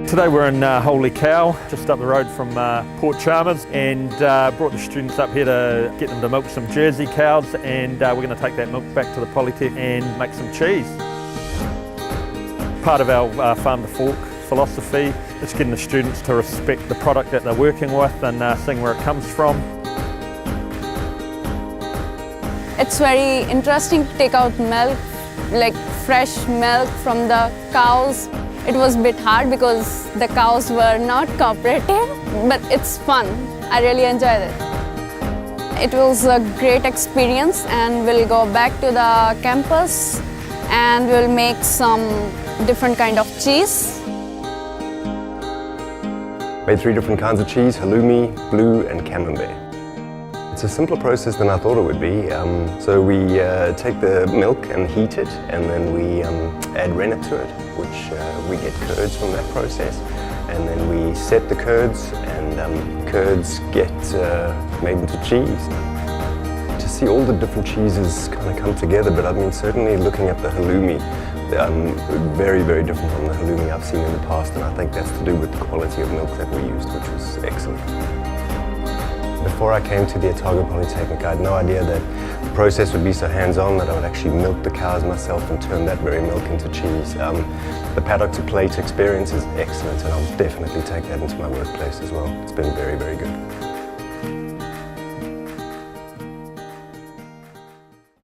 Today we're in Holy Cow, just up the road from Port Chalmers, and brought the students up here to get them to milk some Jersey cows, and we're going to take that milk back to the Polytech and make some cheese. Part of our farm to fork philosophy is getting the students to respect the product that they're working with and seeing where it comes from. It's very interesting to take out milk, like fresh milk from the cows. It was a bit hard because the cows were not cooperative, but it's fun. I really enjoyed it. It was a great experience, and we'll go back to the campus and we'll make some different kind of cheese. Made 3 different kinds of cheese: halloumi, blue and camembert. It's a simpler process than I thought it would be. So we take the milk and heat it, and then we add rennet to it, which we get curds from that process. And then we set the curds, and curds get made into cheese. To see all the different cheeses kind of come together, but I mean, certainly looking at the halloumi, very, very different from the halloumi I've seen in the past, and I think that's to do with the quality of milk that we used, which was excellent. Before I came to the Otago Polytechnic, I had no idea that the process would be so hands-on, that I would actually milk the cows myself and turn that very milk into cheese. The paddock to plate experience is excellent, and I'll definitely take that into my workplace as well. It's been very, very good.